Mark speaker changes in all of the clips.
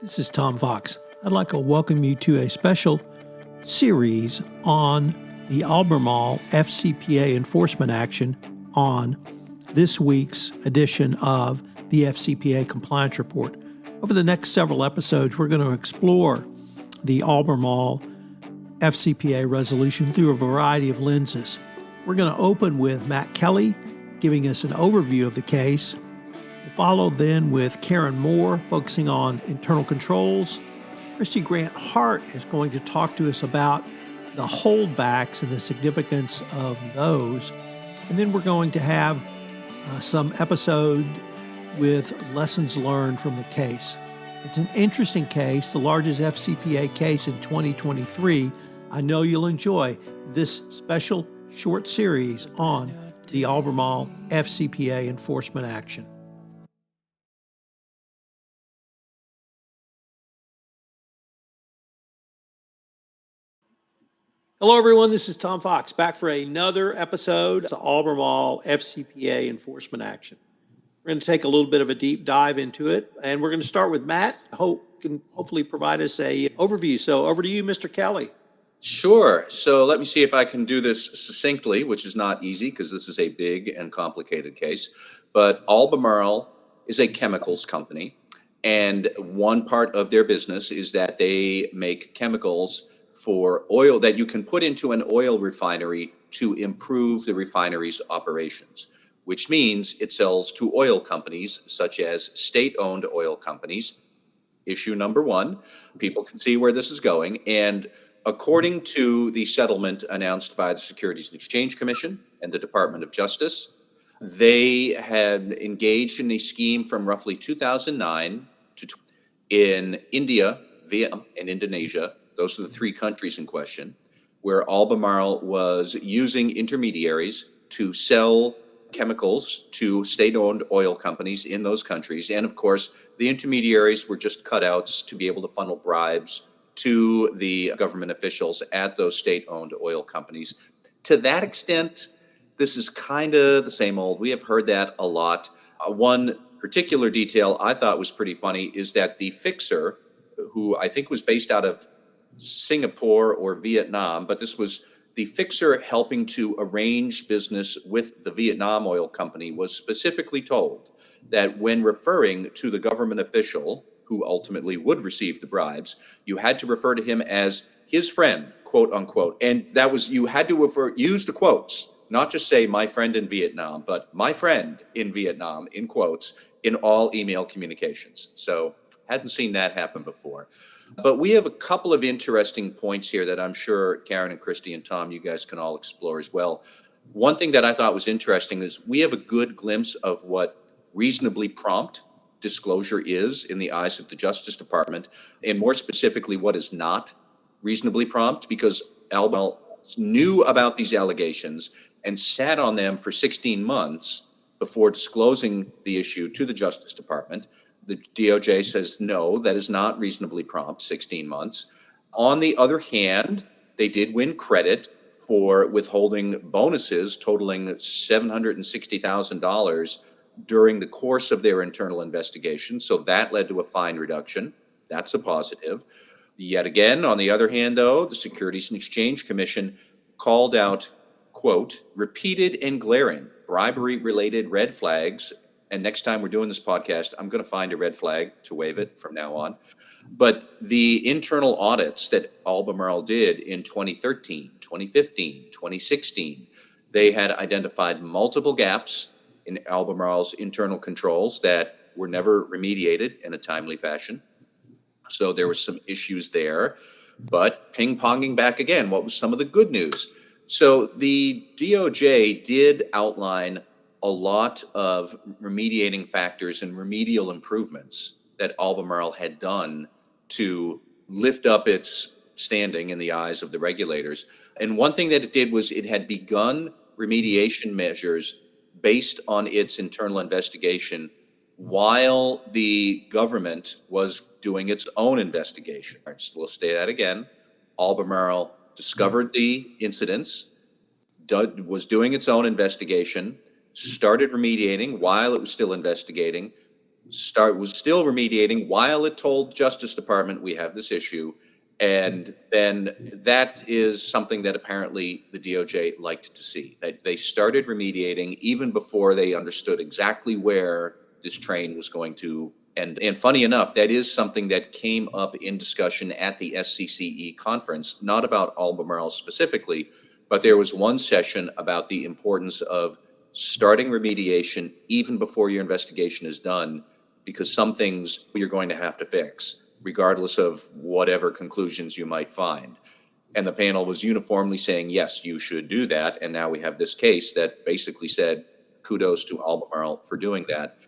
Speaker 1: This is Tom Fox. I'd like to welcome you to a special series on the Albemarle FCPA enforcement action on this week's edition of the FCPA Compliance Report. Over the next several episodes, we're going to explore the Albemarle FCPA resolution through a variety of lenses. We're going to open with Matt Kelly giving us an overview of the case. We'll follow then with Karen Moore focusing on internal controls. Christy Grant Hart is going to talk to us about the holdbacks and the significance of those. And then we're going to have some episode with lessons learned from the case. It's an interesting case, the largest FCPA case in 2023. I know you'll enjoy this special short series on the Albemarle FCPA enforcement action. Hello, everyone. This is Tom Fox, back for another episode of the Albemarle FCPA enforcement action. We're going to take a little bit of a deep dive into it, and we're going to start with Matt. Can hopefully provide us a overview. So over to you, Mr. Kelly.
Speaker 2: Sure. So let me see if I can do this succinctly, which is not easy because this is a big and complicated case. But Albemarle is a chemicals company, and one part of their business is that they make chemicals for oil that you can put into an oil refinery to improve the refinery's operations, which means it sells to oil companies such as state-owned oil companies. Issue number one, people can see where this is going. And according to the settlement announced by the Securities and Exchange Commission and the Department of Justice, they had engaged in a scheme from roughly 2009 to in India, Vietnam, and Indonesia. Those are the three countries in question, where Albemarle was using intermediaries to sell chemicals to state-owned oil companies in those countries. And of course, the intermediaries were just cutouts to be able to funnel bribes to the government officials at those state-owned oil companies. To that extent, this is kind of the same old. We have heard that a lot. One particular detail I thought was pretty funny is that the fixer, who I think was based out of Singapore or Vietnam, but this was the fixer helping to arrange business with the Vietnam oil company, was specifically told that when referring to the government official who ultimately would receive the bribes, you had to refer to him as his friend, quote unquote. And that was, you had to use the quotes, not just say my friend in Vietnam, but my friend in Vietnam, in quotes, in all email communications. So hadn't seen that happen before. But we have a couple of interesting points here that I'm sure Karen and Christy and Tom, you guys can all explore as well. One thing that I thought was interesting is we have a good glimpse of what reasonably prompt disclosure is in the eyes of the Justice Department, and more specifically, what is not reasonably prompt, because Albemarle knew about these allegations and sat on them for 16 months before disclosing the issue to the Justice Department. The DOJ says, no, that is not reasonably prompt, 16 months. On the other hand, they did win credit for withholding bonuses totaling $760,000 during the course of their internal investigation. So that led to a fine reduction. That's a positive. Yet again, on the other hand, though, the Securities and Exchange Commission called out, quote, repeated and glaring bribery-related red flags. And next time we're doing this podcast, I'm going to find a red flag to wave it from now on. But the internal audits that Albemarle did in 2013, 2015, 2016, they had identified multiple gaps in Albemarle's internal controls that were never remediated in a timely fashion. So there were some issues there. But ping-ponging back again, what was some of the good news? So the DOJ did outline a lot of remediating factors and remedial improvements that Albemarle had done to lift up its standing in the eyes of the regulators. And one thing that it did was it had begun remediation measures based on its internal investigation while the government was doing its own investigation. We'll say that again. Albemarle discovered the incidents, was doing its own investigation, started remediating while it was still investigating, was still remediating while it told Justice Department we have this issue. And then that is something that apparently the DOJ liked to see, that they started remediating even before they understood exactly where this train was going to end. And funny enough, that is something that came up in discussion at the SCCE conference, not about Albemarle specifically, but there was one session about the importance of starting remediation even before your investigation is done, because some things you're going to have to fix, regardless of whatever conclusions you might find. And the panel was uniformly saying, yes, you should do that. And now we have this case that basically said, kudos to Albemarle for doing that.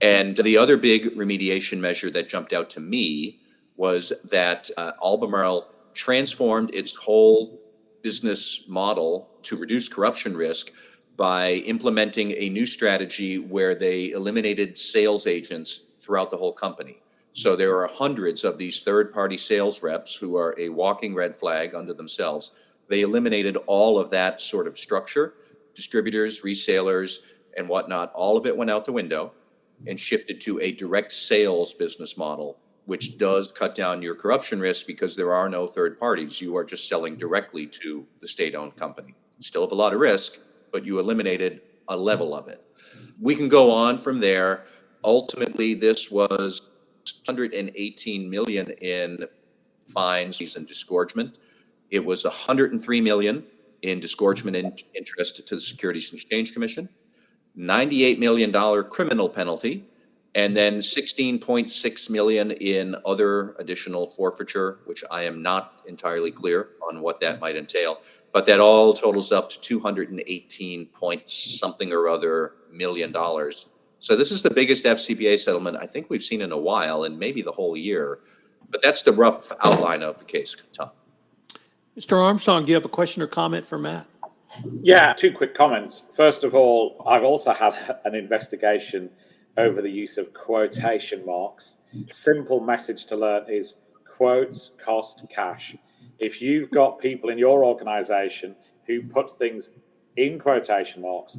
Speaker 2: And the other big remediation measure that jumped out to me was that Albemarle transformed its whole business model to reduce corruption risk by implementing a new strategy where they eliminated sales agents throughout the whole company. So there are hundreds of these third-party sales reps who are a walking red flag unto themselves. They eliminated all of that sort of structure, distributors, resellers, and whatnot. All of it went out the window and shifted to a direct sales business model, which does cut down your corruption risk because there are no third parties. You are just selling directly to the state-owned company. Still have a lot of risk, but you eliminated a level of it. We can go on from there. Ultimately, this was 118 million in fines and disgorgement. It was 103 million in disgorgement interest to the Securities and Exchange Commission, $98 million criminal penalty, and then 16.6 million in other additional forfeiture, which I am not entirely clear on what that might entail, but that all totals up to 218 point something or other million dollars. So this is the biggest FCPA settlement I think we've seen in a while, and maybe the whole year. But that's the rough outline of the case, Tom.
Speaker 1: Mr. Armstrong, do you have a question or comment for Matt?
Speaker 3: Yeah, two quick comments. First of all, I've also had an investigation over the use of quotation marks. Simple message to learn is quotes cost cash. If you've got people in your organization who put things in quotation marks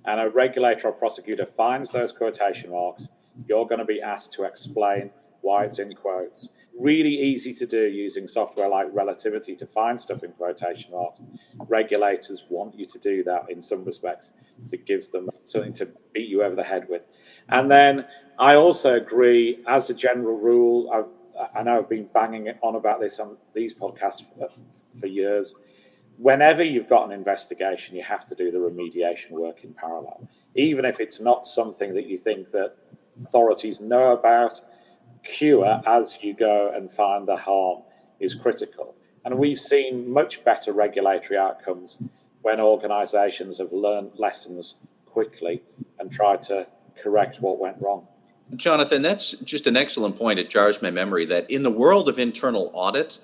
Speaker 3: and a regulator or prosecutor finds those quotation marks, you're going to be asked to explain why it's in quotes. Really easy to do using software like Relativity to find stuff in quotation marks. Regulators want you to do that in some respects. It gives them something to beat you over the head with. And then I also agree, as a general rule, I know I've been banging it on about this on these podcasts for years. Whenever you've got an investigation, you have to do the remediation work in parallel. Even if it's not something that you think that authorities know about, cure as you go and find the harm is critical. And we've seen much better regulatory outcomes when organizations have learned lessons quickly and tried to correct what went wrong.
Speaker 2: Jonathan, that's just an excellent point. It jars my memory that in the world of internal audit,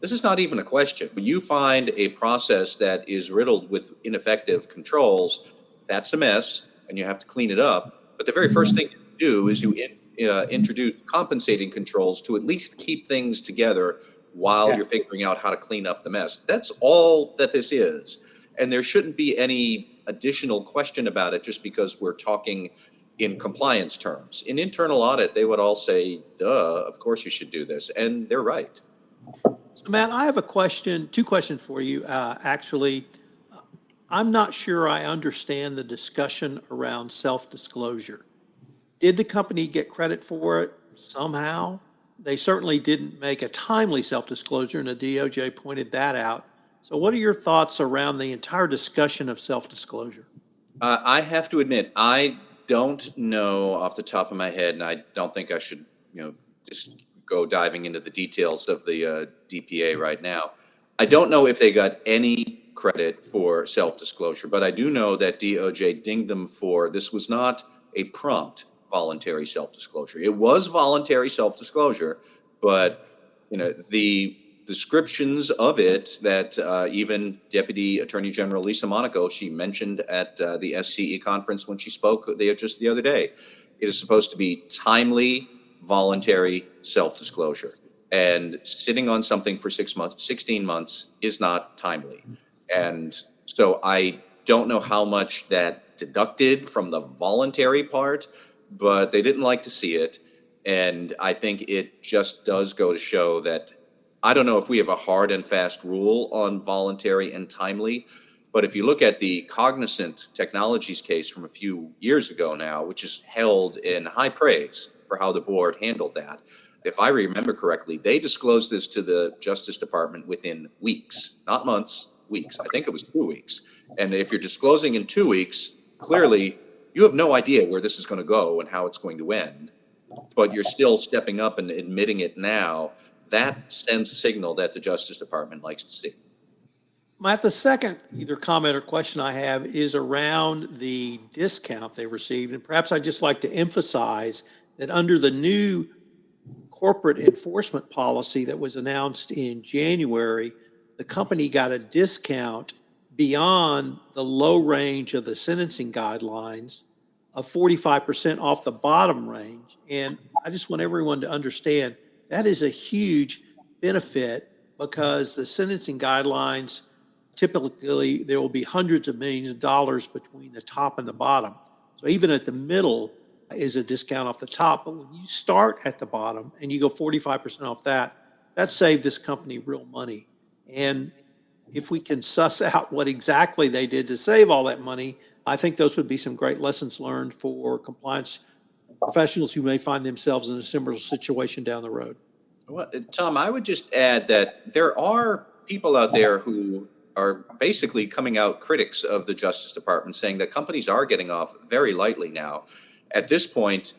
Speaker 2: this is not even a question. When you find a process that is riddled with ineffective controls, that's a mess, and you have to clean it up. But the very first thing you do is you introduce compensating controls to at least keep things together while you're figuring out how to clean up the mess. That's all that this is. And there shouldn't be any additional question about it just because we're talking in compliance terms. In internal audit, they would all say, duh, of course you should do this. And they're right.
Speaker 1: So, Matt, I have a question, two questions for you. Actually, I'm not sure I understand the discussion around self-disclosure. Did the company get credit for it somehow? They certainly didn't make a timely self-disclosure, and the DOJ pointed that out. So what are your thoughts around the entire discussion of self-disclosure?
Speaker 2: I have to admit, I don't know off the top of my head, and I don't think I should, just go diving into the details of the DPA right now. I don't know if they got any credit for self-disclosure, but I do know that DOJ dinged them for this was not a prompt voluntary self-disclosure. It was voluntary self-disclosure, but the descriptions of it that even Deputy Attorney General Lisa Monaco, she mentioned at the SCE conference when she spoke just the other day, it is supposed to be timely, voluntary self-disclosure. And sitting on something for 16 months is not timely. And so I don't know how much that deducted from the voluntary part, but they didn't like to see it. And I think it just does go to show that I don't know if we have a hard and fast rule on voluntary and timely, but if you look at the Cognizant Technologies case from a few years ago now, which is held in high praise for how the board handled that, if I remember correctly, they disclosed this to the Justice Department within weeks, not months, weeks. I think it was 2 weeks. And if you're disclosing in 2 weeks, clearly you have no idea where this is going to go and how it's going to end, but you're still stepping up and admitting it now. That sends a signal that the Justice Department likes to see.
Speaker 1: Matt, the second either comment or question I have is around the discount they received. And perhaps I'd just like to emphasize that under the new corporate enforcement policy that was announced in January, the company got a discount beyond the low range of the sentencing guidelines of 45% off the bottom range. And I just want everyone to understand that is a huge benefit because the sentencing guidelines, typically there will be hundreds of millions of dollars between the top and the bottom. So even at the middle is a discount off the top. But when you start at the bottom and you go 45% off that saved this company real money. And if we can suss out what exactly they did to save all that money, I think those would be some great lessons learned for compliance professionals who may find themselves in a similar situation down the road.
Speaker 2: Well, Tom, I would just add that there are people out there who are basically coming out critics of the Justice Department, saying that companies are getting off very lightly now. At this point,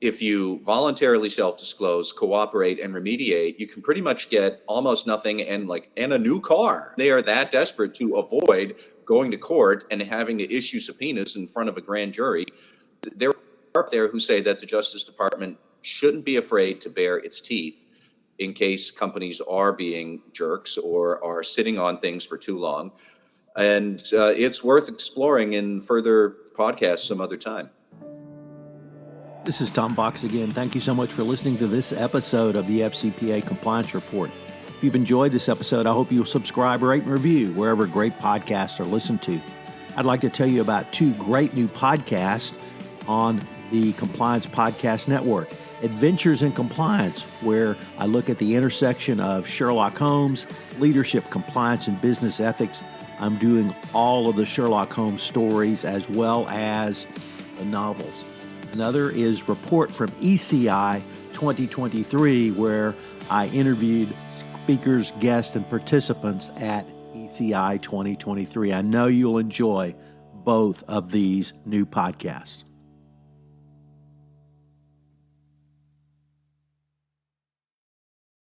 Speaker 2: if you voluntarily self-disclose, cooperate, and remediate, you can pretty much get almost nothing and a new car. They are that desperate to avoid going to court and having to issue subpoenas in front of a grand jury. There are up there who say that the Justice Department shouldn't be afraid to bare its teeth in case companies are being jerks or are sitting on things for too long. And it's worth exploring in further podcasts some other time.
Speaker 1: This is Tom Fox again. Thank you so much for listening to this episode of the FCPA Compliance Report. If you've enjoyed this episode, I hope you'll subscribe, rate, and review wherever great podcasts are listened to. I'd like to tell you about 2 great new podcasts on the Compliance Podcast Network. Adventures in Compliance, where I look at the intersection of Sherlock Holmes, leadership, compliance, and business ethics. I'm doing all of the Sherlock Holmes stories as well as the novels. Another is Report from ECI 2023, where I interviewed speakers, guests, and participants at ECI 2023. I know you'll enjoy both of these new podcasts.